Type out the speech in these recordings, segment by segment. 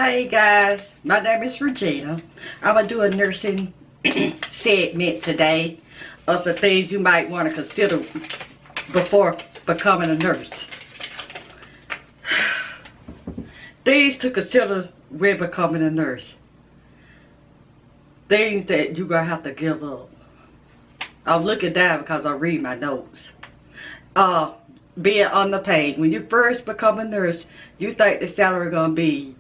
Hey guys, my name is Regina. I'm going to do a nursing segment today of some things you might want to consider before becoming a nurse. Things to consider when becoming a nurse. Things that you're going to have to give up. I'm looking down because I read my notes. Being underpaid. When you first become a nurse, you think the salary going to be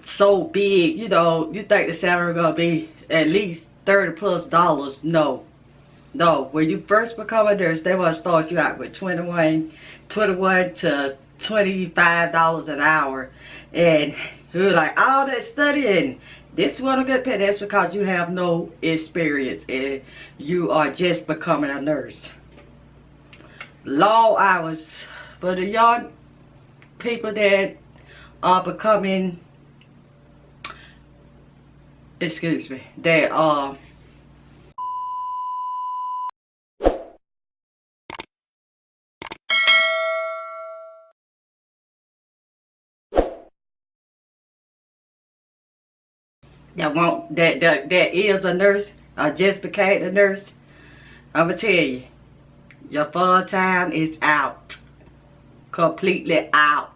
so big, you know, you think the salary gonna be at least $30+. No, when you first become a nurse, they want to start you out with 21 to $25 an hour, and you're like, all that studying, this one will get paid. That's because you have no experience and you are just becoming a nurse. Long hours for the young people that are becoming, excuse me, that that is a nurse or just became a nurse. I'ma tell you, your full time is out, completely out.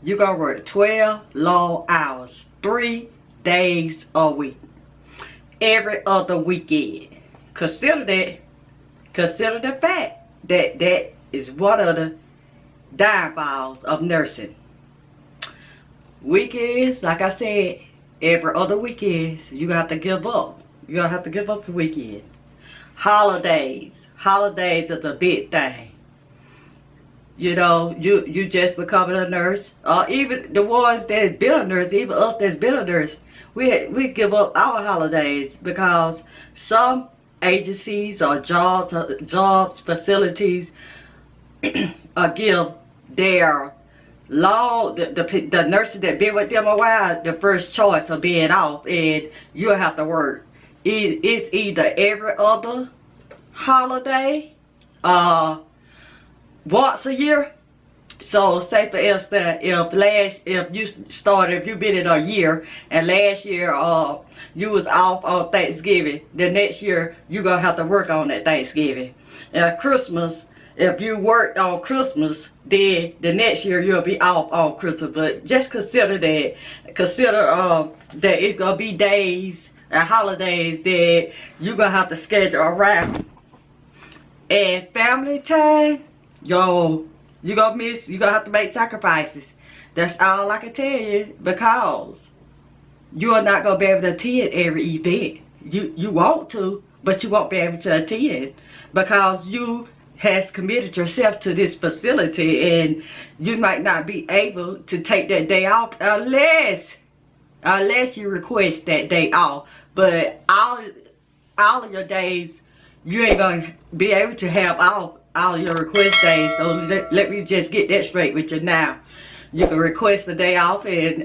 You gonna work 12 long hours, 3 days a week, every other weekend. Consider the fact that that is one of the downfalls of nursing. Weekends, like I said, every other weekends, you have to give up. You're gonna have to give up the weekends. Holidays is a big thing. You know, you just becoming a nurse, or even the ones that's been a nurse, even us that's been a nurse, we give up our holidays because some agencies or jobs, facilities give their the nurses that been with them a while the first choice of being off, and you'll have to work. It's either every other holiday, once a year. So say for instance, if you've been in a year and last year you was off on Thanksgiving, the next year you're gonna have to work on that Thanksgiving. And Christmas, if you worked on Christmas, then the next year you'll be off on Christmas. But just consider that it's gonna be days and holidays that you're gonna have to schedule around. And family time, you're gonna have to make sacrifices. That's all I can tell you, because you are not gonna be able to attend every event. You want to, but you won't be able to attend because you has committed yourself to this facility, and you might not be able to take that day off unless you request that day off. But all of your days, you ain't gonna be able to have all your request days. So let me just get that straight with you now. You can request the day off, and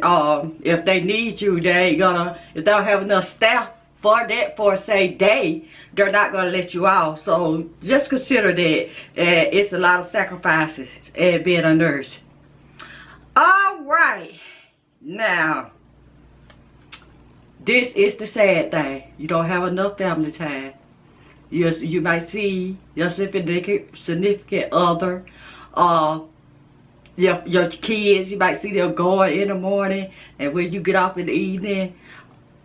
if they need you, if they don't have enough staff for that for say day, they're not gonna let you off. So just consider that it's a lot of sacrifices at being a nurse. All right, now this is the sad thing. You don't have enough family time. You might see your significant other, your kids. You might see them going in the morning, and when you get off in the evening,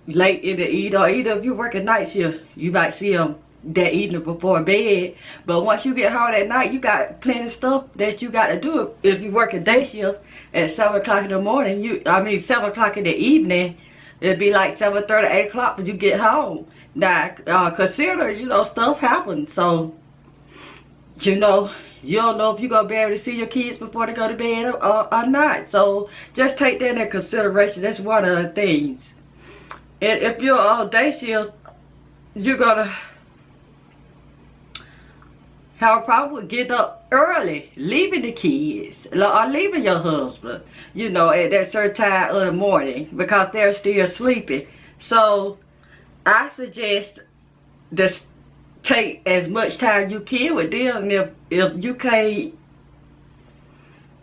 late in the evening, or either if you work a night shift, you might see them that evening before bed. But once you get home at night, you got plenty of stuff that you got to do. If you work a day shift at 7 o'clock in the morning, 7 o'clock in the evening, it'd be like 7:30, 8 o'clock when you get home. Now, consider, stuff happens. So, you don't know if you're going to be able to see your kids before they go to bed or not. So, just take that into consideration. That's one of the things. And if you're on day shift, you're going to have a problem with getting up early, leaving the kids, or leaving your husband, at that certain time of the morning because they're still sleeping. So, I suggest just take as much time you can with them. And if you can't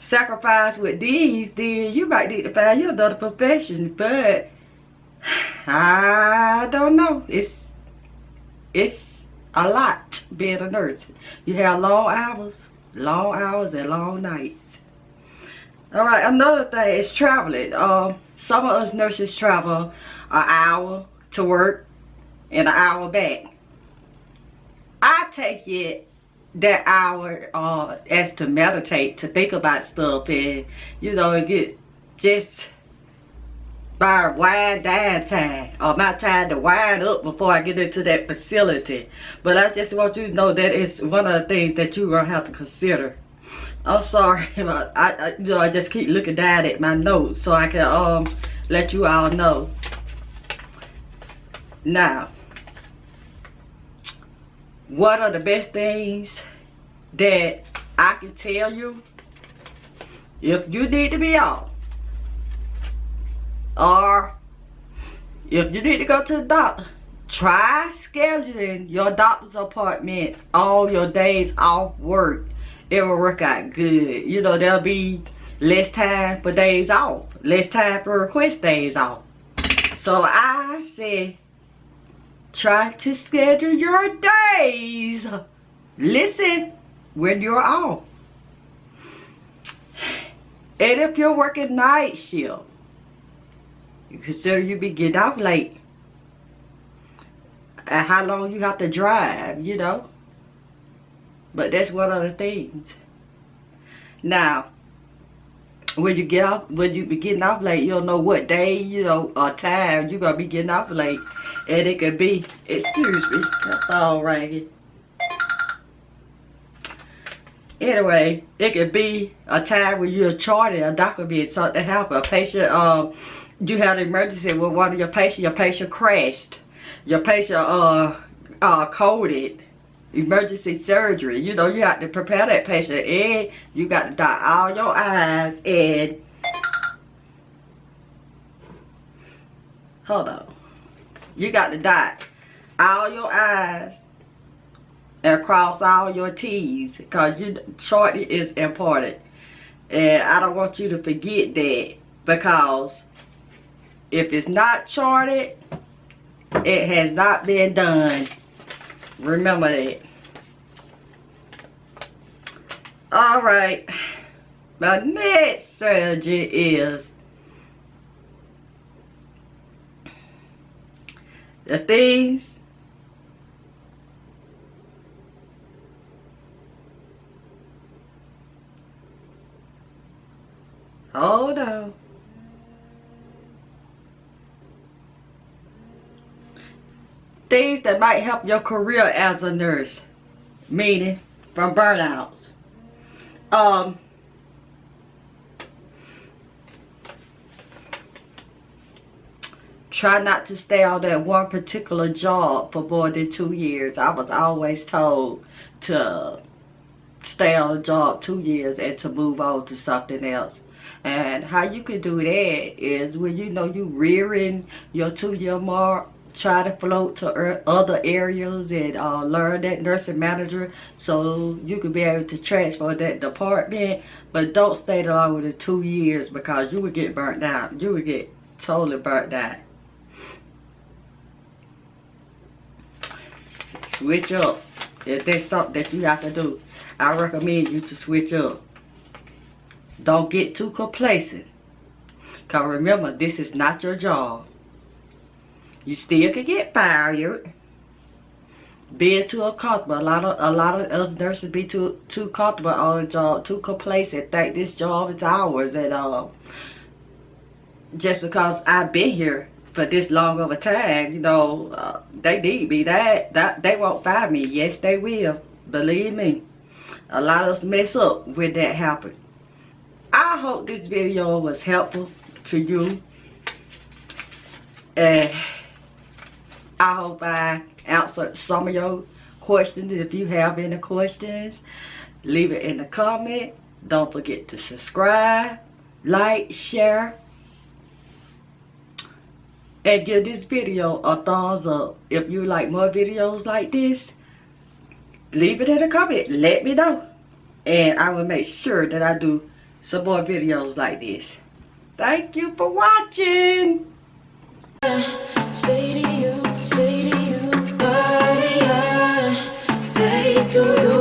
sacrifice with these, then you might need to find you another profession. But I don't know. It's a lot being a nurse. You have long hours and long nights. All right, another thing is traveling. Some of us nurses travel an hour to work and an hour back. I take it that hour as to meditate, to think about stuff, and you know, get just by wind down time, or my time to wind up before I get into that facility. But I just want you to know that it's one of the things that you're gonna have to consider. I'm sorry, but I just keep looking down at my notes so I can let you all know. Now, what are the best things that I can tell you if you need to be off, or if you need to go to the doctor? Try scheduling your doctor's appointments on your days off work. It will work out good. You know, there'll be less time for days off, less time for request days off. So I say, try to schedule your days. Listen, when you're off. And if you're working night shift, you consider you be getting off late. And how long you have to drive, you know. But that's one of the things. Now, when you get off, when you be getting off late, you don't know what day, you know, or time you're gonna be getting off late. And it could be, excuse me, that's all right. Anyway, it could be a time when you're charted, a doctor being something happen. A patient, you had an emergency with one of your patient crashed. Your patient coded emergency surgery. You know, you have to prepare that patient, and you got to dot all your I's and hold on. You got to dot all your I's and cross all your T's, because shorting is important. And I don't want you to forget that, because if it's not charted, it has not been done. Remember that. Alright. My next surgery is the things hold on. Things that might help your career as a nurse, meaning from burnouts. Try not to stay on that one particular job for more than 2 years. I was always told to stay on a job 2 years and to move on to something else. And how you can do that is when you know you rearing your 2-year mark, try to float to other areas and learn that nursing manager so you can be able to transfer that department. But don't stay longer than 2 years, because you would get burnt out. You would get totally burnt out. Switch up. If there's something that you have to do, I recommend you to switch up. Don't get too complacent, because remember, this is not your job. You still can get fired. Being too comfortable. A lot of nurses be too comfortable on the job, too complacent. Think this job is ours, and just because I've been here for this long of a time, you know, they need me. That they won't fire me. Yes, they will. Believe me. A lot of us mess up when that happens. I hope this video was helpful to you, and I hope I answered some of your questions. If you have any questions, leave it in the comment. Don't forget to subscribe, like, share, and give this video a thumbs up. If you like more videos like this, leave it in the comment. Let me know, and I will make sure that I do some more videos like this. Thank you for watching. Say to you, buddy, I say to you.